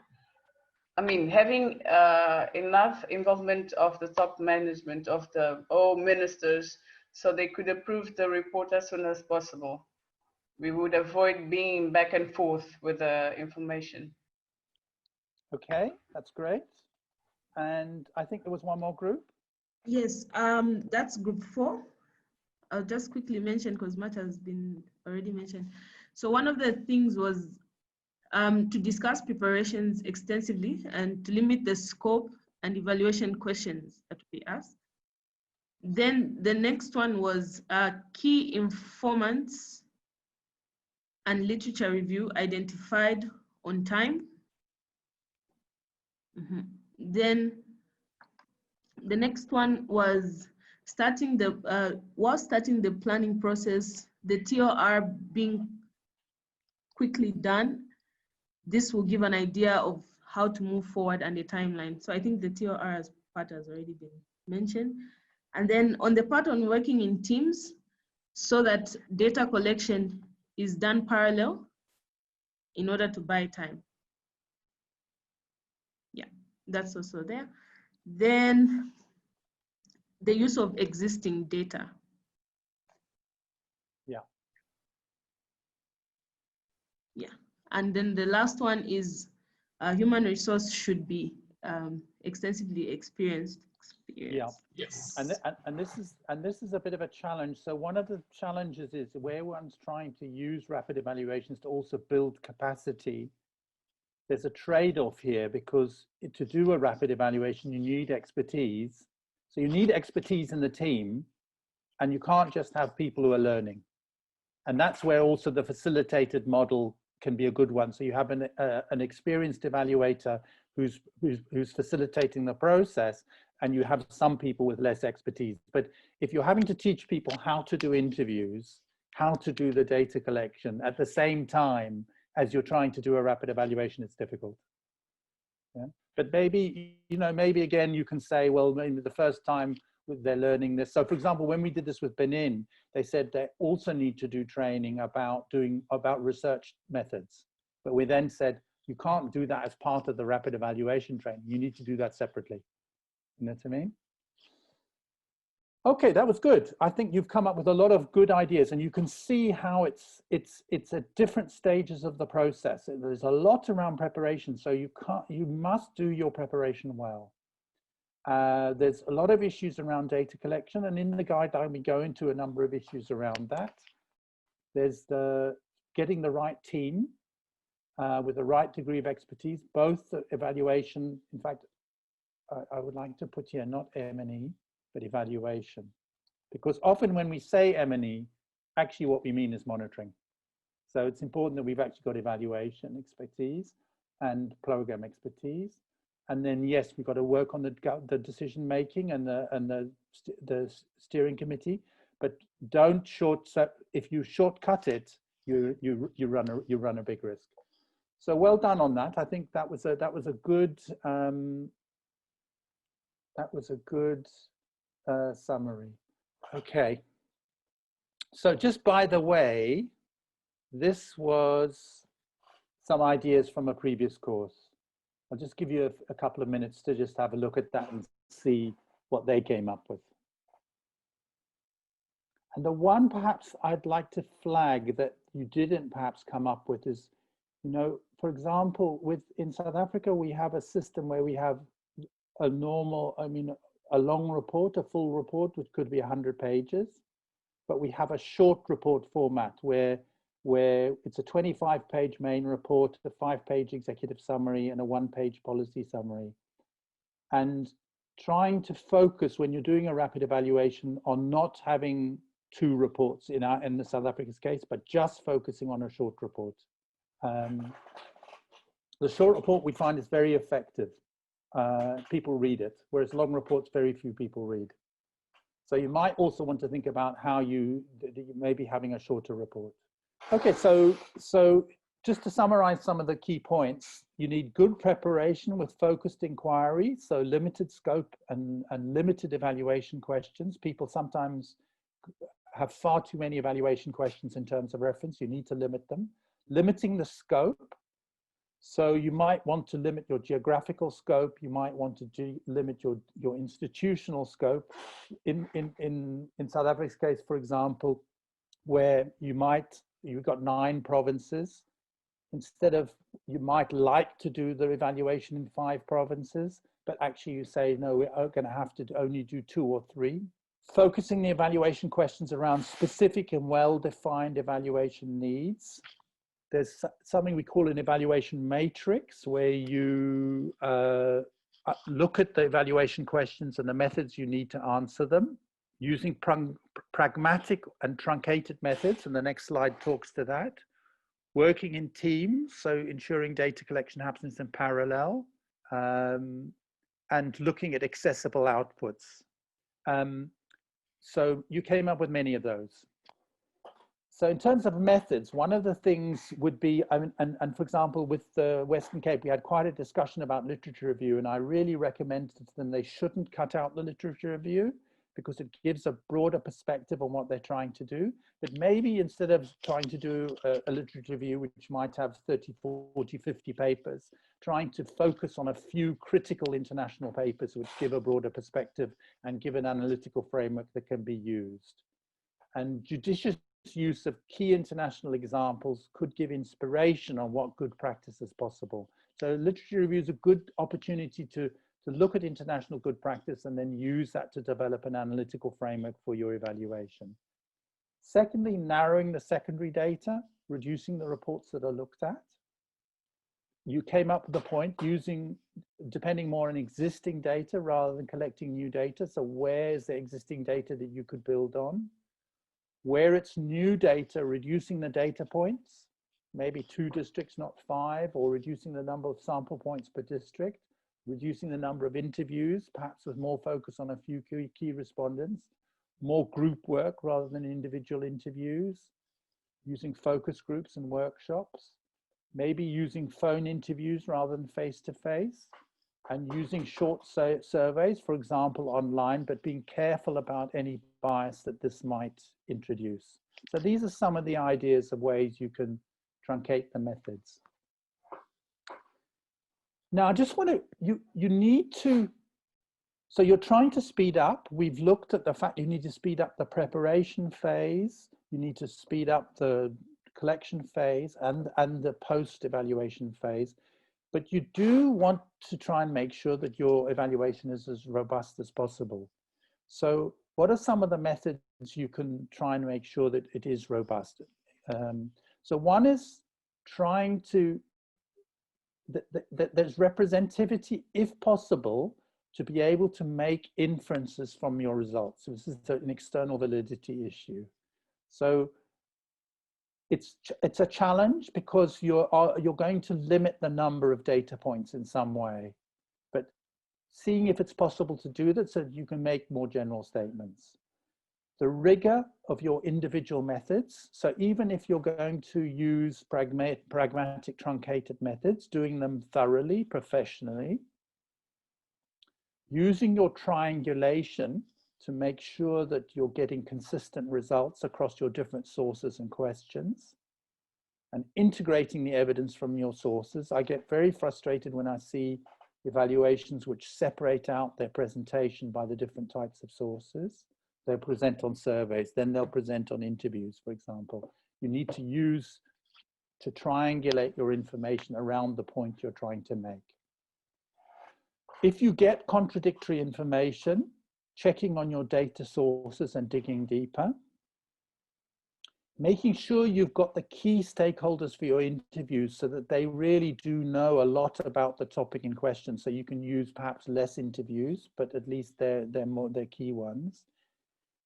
I mean, having enough involvement of the top management of the all ministers so they could approve the report as soon as possible. We would avoid being back and forth with the information. Okay, that's great. And I think there was one more group. Yes, that's group 4. I'll just quickly mention because much has been already mentioned. So one of the things was to discuss preparations extensively and to limit the scope and evaluation questions that we asked. Then the next one was key informants and literature review identified on time. Then the next one was starting the planning process, the TOR being quickly done. This will give an idea of how to move forward and the timeline. So I think the TOR as part has already been mentioned. And then on the part on working in teams so that data collection is done parallel in order to buy time. Yeah, that's also there. Then the use of existing data. Yeah. Yeah. And then the last one is human resource should be extensively experienced. Yeah. Yes. And this is a bit of a challenge. So one of the challenges is where one's trying to use rapid evaluations to also build capacity. There's a trade-off here because to do a rapid evaluation, you need expertise. So you need expertise in the team, and you can't just have people who are learning. And that's where also the facilitated model can be a good one. So you have an experienced evaluator who's facilitating the process, and you have some people with less expertise. But if you're having to teach people how to do interviews, how to do the data collection at the same time as you're trying to do a rapid evaluation, it's difficult. Yeah? But maybe, you know, maybe again, you can say, well, maybe the first time they're learning this. So for example, when we did this with Benin, they said they also need to do training about research methods. But we then said, you can't do that as part of the rapid evaluation training. You need to do that separately. You know what I mean? Okay, that was good. I think you've come up with a lot of good ideas, and you can see how it's at different stages of the process. There's a lot around preparation, so you must do your preparation well. There's a lot of issues around data collection, and in the guideline we go into a number of issues around that. There's the getting the right team with the right degree of expertise, both the evaluation. In fact, I would like to put here not M&E, but evaluation, because often when we say M&E, actually what we mean is monitoring. So it's important that we've actually got evaluation expertise and program expertise. And then, yes, we've got to work on the decision making and the steering committee, but don't if you shortcut it, you run a big risk. So well done on that. I think that was a good summary. Okay. So just by the way, this was some ideas from a previous course. I'll just give you a couple of minutes to just have a look at that and see what they came up with. And the one perhaps I'd like to flag that you didn't perhaps come up with is, you know, for example, in South Africa, we have a system where we have a long report, a full report, which could be 100 pages, but we have a short report format where it's a 25-page main report, a 5-page executive summary, and a 1-page policy summary. And trying to focus when you're doing a rapid evaluation on not having 2 reports in the South Africa's case, but just focusing on a short report. The short report we find is very effective. people read it, whereas long reports, very few people read. So you might also want to think about how you may be having a shorter report. Okay, so just to summarize some of the key points, you need good preparation with focused inquiry, so limited scope and limited evaluation questions. People sometimes have far too many evaluation questions in terms of reference. You need to limit them. Limiting the scope. So you might want to limit your geographical scope. You might want to limit your institutional scope. In South Africa's case, for example, where you've got 9 provinces, instead of, you might like to do the evaluation in 5 provinces, but actually you say, no, we're going to have to only do 2 or 3. Focusing the evaluation questions around specific and well-defined evaluation needs. There's something we call an evaluation matrix, where you look at the evaluation questions and the methods you need to answer them, using pragmatic and truncated methods, and the next slide talks to that. Working in teams, so ensuring data collection happens in parallel, and looking at accessible outputs. So you came up with many of those. So in terms of methods, one of the things would be, and for example, with the Western Cape, we had quite a discussion about literature review, and I really recommended to them they shouldn't cut out the literature review because it gives a broader perspective on what they're trying to do. But maybe instead of trying to do a literature review, which might have 30, 40, 50 papers, trying to focus on a few critical international papers which give a broader perspective and give an analytical framework that can be used. And judicious use of key international examples could give inspiration on what good practice is possible. So literature review is a good opportunity to look at international good practice and then use that to develop an analytical framework for your evaluation. Secondly, narrowing the secondary data, reducing the reports that are looked at. You came up with the point depending more on existing data rather than collecting new data. So where is the existing data that you could build on? Where it's new data, reducing the data points, maybe 2 districts, not 5, or reducing the number of sample points per district, reducing the number of interviews, perhaps with more focus on a few key respondents, more group work rather than individual interviews, using focus groups and workshops, maybe using phone interviews rather than face-to-face, and using short surveys, for example, online, but being careful about any bias that this might introduce. So these are some of the ideas of ways you can truncate the methods. Now, I just want to, you need to, so you're trying to speed up. We've looked at the fact you need to speed up the preparation phase. You need to speed up the collection phase and the post-evaluation phase. But you do want to try and make sure that your evaluation is as robust as possible. So what are some of the methods you can try and make sure that it is robust? So one is trying to, there's representativity, if possible, to be able to make inferences from your results. So this is an external validity issue. So it's a challenge because you're going to limit the number of data points in some way, but seeing if it's possible to do that so that you can make more general statements. The rigor of your individual methods. So even if you're going to use pragmatic truncated methods, doing them thoroughly, professionally, using your triangulation to make sure that you're getting consistent results across your different sources and questions, and integrating the evidence from your sources. I get very frustrated when I see evaluations which separate out their presentation by the different types of sources. They'll present on surveys, then they'll present on interviews, for example. You need to use to triangulate your information around the point you're trying to make. If you get contradictory information, checking on your data sources and digging deeper. Making sure you've got the key stakeholders for your interviews so that they really do know a lot about the topic in question. So you can use perhaps less interviews, but at least they're key ones.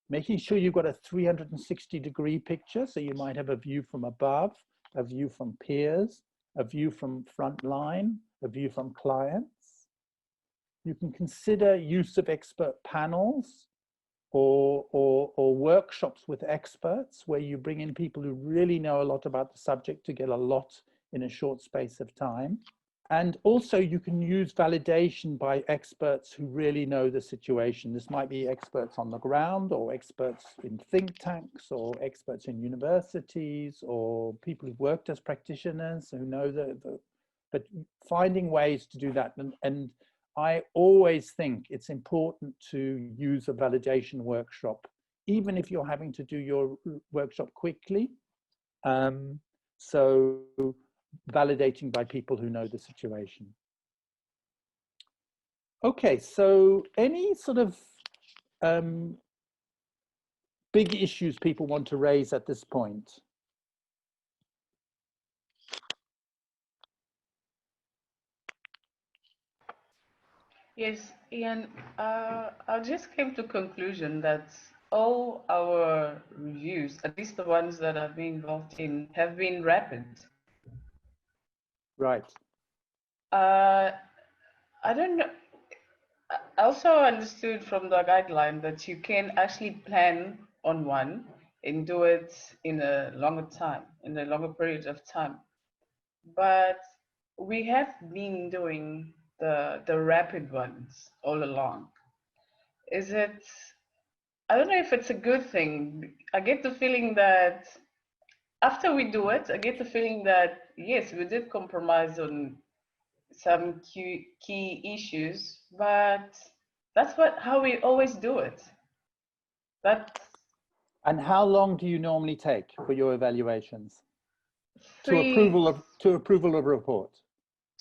Making sure you've got a 360-degree picture. So you might have a view from above, a view from peers, a view from frontline, a view from clients. you can consider use of expert panels or workshops with experts where you bring in people who really know a lot about the subject to get a lot in a short space of time. And also you can use validation by experts who really know the situation. This might be experts on the ground or experts in think tanks or experts in universities or people who've worked as practitioners who know but finding ways to do that. And I always think it's important to use a validation workshop, even if you're having to do your workshop quickly. So validating by people who know the situation. Okay, so any sort of big issues people want to raise at this point? Yes, Ian, I just came to conclusion that all our reviews, at least the ones that I've been involved in, have been rapid. Right. I don't know. I also understood from the guideline that you can actually plan on one and do it in a longer time, in a longer period of time. But we have been doing the rapid ones all along. Is it, I don't know if it's a good thing. I get the feeling that after we do it, I get the feeling that, yes, we did compromise on some key issues, but that's how we always do it. And how long do you normally take for your evaluations? To approval of report?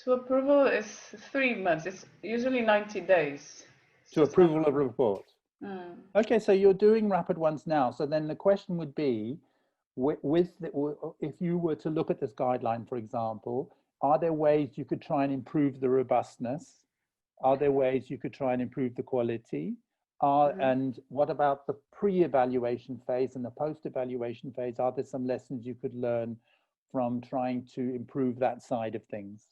To approval is 3 months. It's usually 90 days. To approval of report. Mm. Okay, so you're doing rapid ones now. So then the question would be, if you were to look at this guideline, for example, are there ways you could try and improve the robustness? Are there ways you could try and improve the quality? And what about the pre-evaluation phase and the post-evaluation phase? Are there some lessons you could learn from trying to improve that side of things?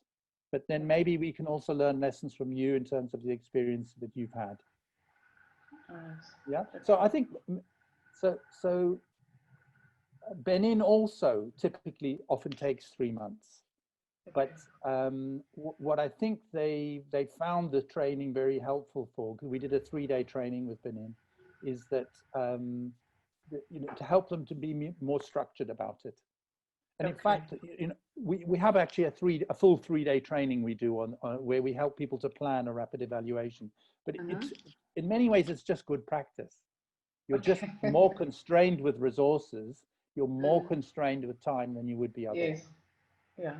But then maybe we can also learn lessons from you in terms of the experience that you've had. Yeah, so I think, so Benin also typically often takes 3 months. But what I think they found the training very helpful for, because we did a 3-day training with Benin, is that to help them to be more structured about it. And in fact, we have actually a full 3-day training we do on where we help people to plan a rapid evaluation. But in many ways, it's just good practice. You're just more constrained with resources. You're more constrained with time than you would be otherwise. Yes.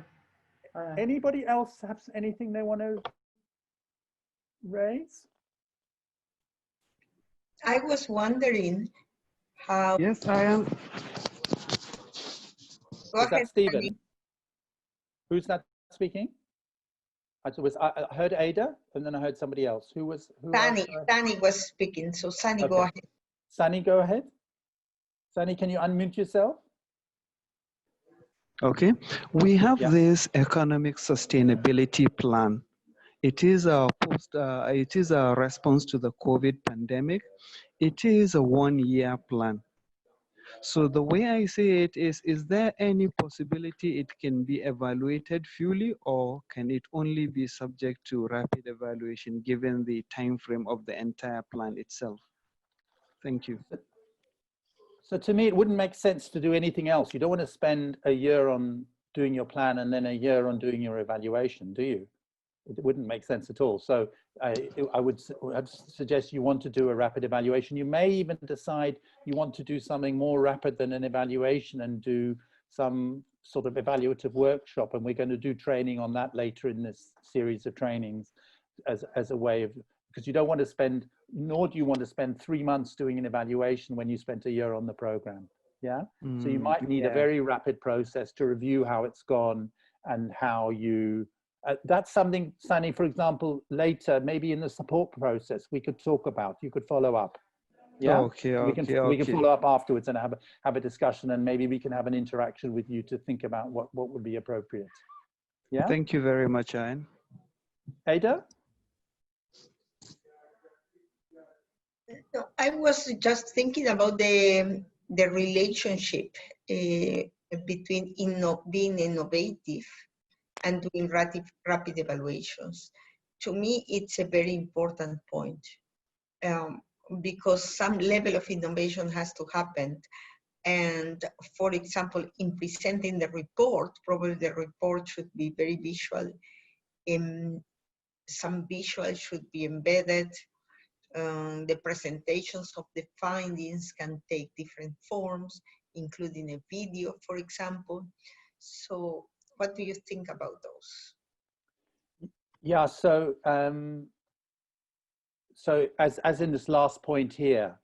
Yeah. Anybody else have anything they want to raise? I was wondering how. Yes, I am. Go Is ahead, that Stephen? Sunny. Who's that speaking? I heard Ada, and then I heard somebody else. Who was? Sunny was speaking, so Sunny, go ahead. Sunny, go ahead. Sunny, can you unmute yourself? Okay, we have this economic sustainability plan. It is a response to the COVID pandemic. It is a 1-year plan. So the way I see it is there any possibility it can be evaluated fully, or can it only be subject to rapid evaluation given the time frame of the entire plan itself? Thank you. So to me, it wouldn't make sense to do anything else. You don't want to spend a year on doing your plan and then a year on doing your evaluation, do you? It wouldn't make sense at all. So I'd suggest you want to do a rapid evaluation. You may even decide you want to do something more rapid than an evaluation and do some sort of evaluative workshop. And we're going to do training on that later in this series of trainings as a way of, because you don't want to spend, nor do you want to spend 3 months doing an evaluation when you spent a year on the program. Yeah. So you might need a very rapid process to review how it's gone and how you, that's something, Sunny, for example, later, maybe in the support process, we could talk about, you could follow up. Yeah. Okay. We can follow up afterwards and have a discussion, and maybe we can have an interaction with you to think about what would be appropriate. Yeah. Thank you very much, Ian. Ada? No, I was just thinking about the relationship between being innovative and doing rapid evaluations. To me, it's a very important point because some level of innovation has to happen. And for example, in presenting the report, probably the report should be very visual. Some visual should be embedded. The presentations of the findings can take different forms, including a video, for example. So what do you think about those? Yeah, so so as in this last point here,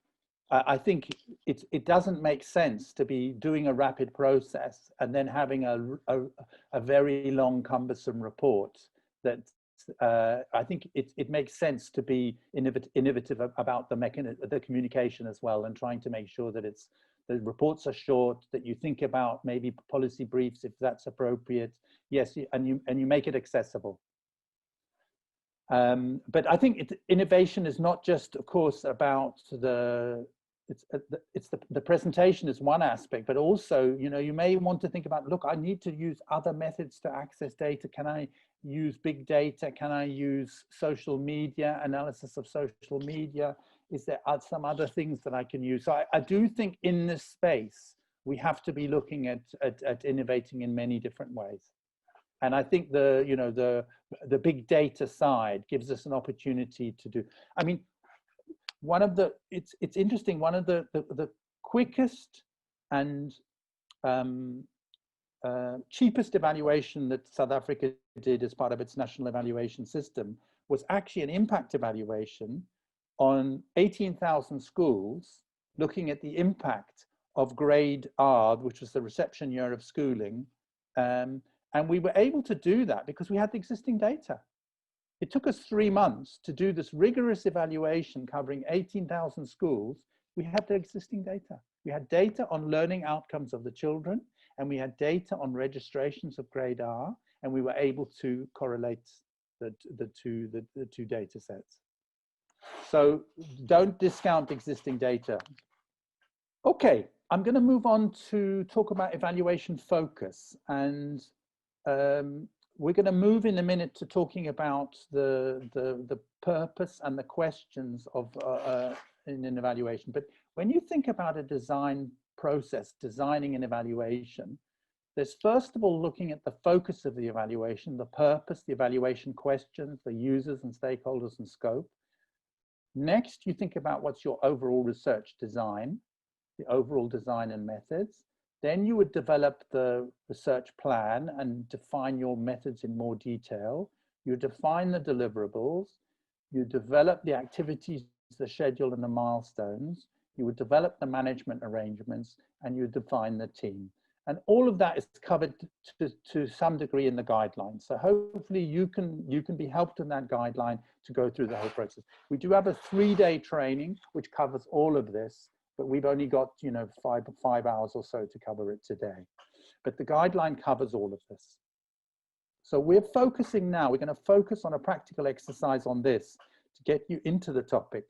I think it doesn't make sense to be doing a rapid process and then having a very long, cumbersome report. That I think it makes sense to be innovative about the communication as well, and trying to make sure that the reports are short, that you think about maybe policy briefs if that's appropriate. Yes, and you make it accessible. But I think innovation is not just, of course, about the presentation is one aspect, but also, you know, you may want to think about, look, I need to use other methods to access data. Can I use big data? Can I use social media, analysis of social media? Is there some other things that I can use? So I do think in this space, we have to be looking at innovating in many different ways. And I think the big data side gives us an opportunity to do. I mean, it's interesting. One of the quickest and cheapest evaluation that South Africa did as part of its national evaluation system was actually an impact evaluation on 18,000 schools, looking at the impact of grade R, which was the reception year of schooling. And we were able to do that because we had the existing data. It took us 3 months to do this rigorous evaluation covering 18,000 schools. We had the existing data. We had data on learning outcomes of the children, and we had data on registrations of grade R, and we were able to correlate the two data sets. So don't discount existing data. Okay, I'm going to move on to talk about evaluation focus, and we're going to move in a minute to talking about the purpose and the questions of in an evaluation. But when you think about a design process, designing an evaluation, there's first of all looking at the focus of the evaluation, the purpose, the evaluation questions, the users and stakeholders and scope. Next, you think about what's your overall research design, the overall design and methods. Then you would develop the research plan and define your methods in more detail. You define the deliverables. You develop the activities, the schedule and the milestones. You would develop the management arrangements, and you define the team. And all of that is covered to some degree in the guidelines. So hopefully you can be helped in that guideline to go through the whole process. We do have a 3-day training which covers all of this, but we've only got, you know, five hours or so to cover it today. But the guideline covers all of this. So we're focusing now, we're going to focus on a practical exercise on this to get you into the topic.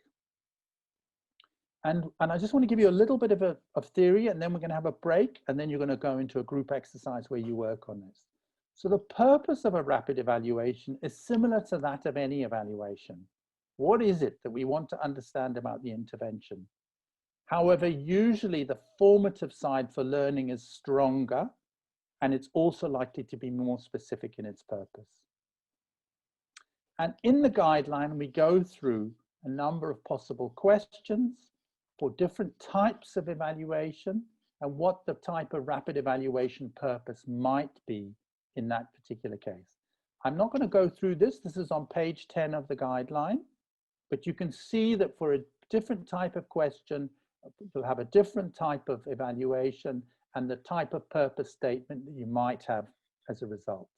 And I just want to give you a little bit of theory, and then we're going to have a break, and then you're going to go into a group exercise where you work on this. So the purpose of a rapid evaluation is similar to that of any evaluation. What is it that we want to understand about the intervention? However, usually the formative side for learning is stronger, and it's also likely to be more specific in its purpose. And in the guideline, we go through a number of possible questions for different types of evaluation and what the type of rapid evaluation purpose might be in that particular case. I'm not going to go through this. This is on page 10 of the guideline, but you can see that for a different type of question, you'll have a different type of evaluation and the type of purpose statement that you might have as a result.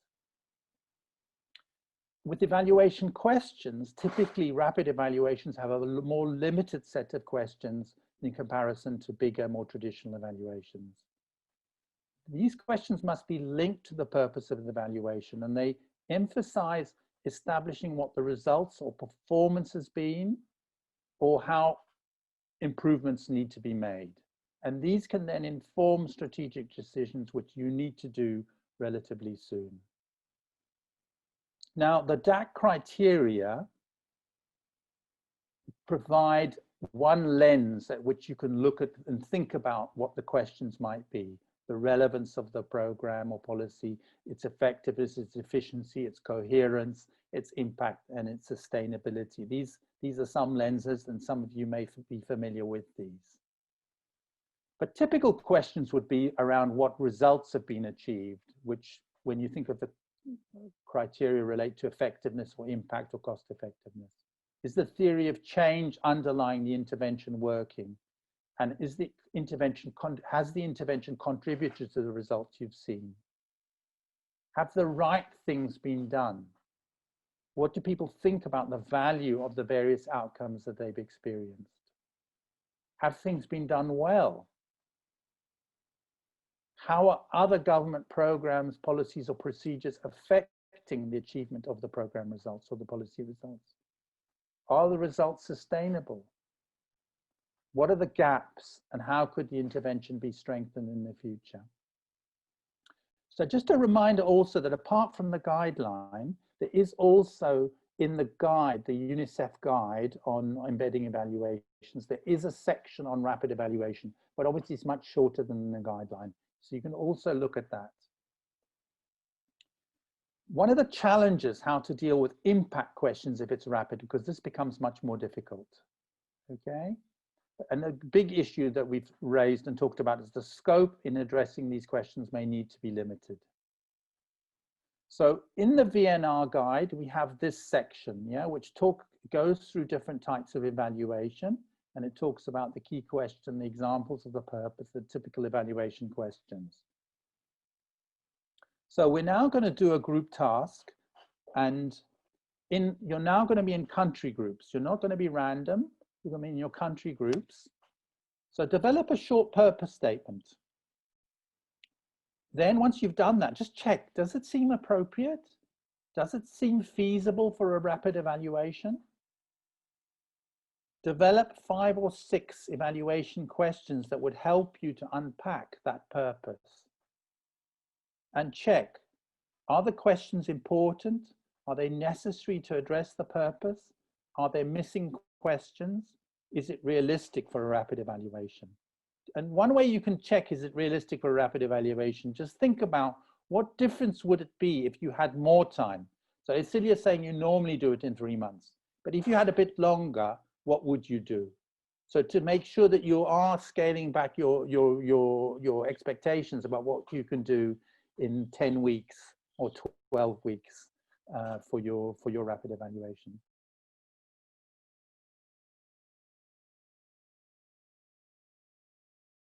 With evaluation questions, typically rapid evaluations have a more limited set of questions in comparison to bigger, more traditional evaluations. These questions must be linked to the purpose of the evaluation, and they emphasize establishing what the results or performance has been, or how improvements need to be made. And these can then inform strategic decisions which you need to do relatively soon. Now, the DAC criteria provide one lens at which you can look at and think about what the questions might be. The relevance of the program or policy, its effectiveness, its efficiency, its coherence, its impact, and its sustainability. These are some lenses, and some of you may be familiar with these. But typical questions would be around what results have been achieved, which, when you think of the criteria, relate to effectiveness or impact or cost effectiveness. Is the theory of change underlying the intervention working? And is the intervention, has the intervention contributed to the results you've seen? Have the right things been done? What do people think about the value of the various outcomes that they've experienced? Have things been done well? How are other government programs, policies, or procedures affecting the achievement of the program results or the policy results? Are the results sustainable? What are the gaps, and how could the intervention be strengthened in the future? So just a reminder also that apart from the guideline, there is also in the guide, the UNICEF guide on embedding evaluations, there is a section on rapid evaluation, but obviously it's much shorter than the guideline. So you can also look at that. One of the challenges, how to deal with impact questions if it's rapid, because this becomes much more difficult, okay? And a big issue that we've raised and talked about is the scope in addressing these questions may need to be limited. So in the VNR guide, we have this section, yeah, which goes through different types of evaluation, and it talks about the key question, the examples of the purpose, the typical evaluation questions. So we're now going to do a group task, and you're now going to be in country groups. You're not going to be random. You're going to be in your country groups. So develop a short purpose statement. Then once you've done that, just check, does it seem appropriate? Does it seem feasible for a rapid evaluation? Develop 5 or 6 evaluation questions that would help you to unpack that purpose. And check, are the questions important? Are they necessary to address the purpose? Are there missing questions? Is it realistic for a rapid evaluation? And one way you can check, is it realistic for a rapid evaluation? Just think about what difference would it be if you had more time? So Celia's saying you normally do it in 3 months, but if you had a bit longer, what would you do? So to make sure that you are scaling back your expectations about what you can do in 10 weeks or 12 weeks for your rapid evaluation.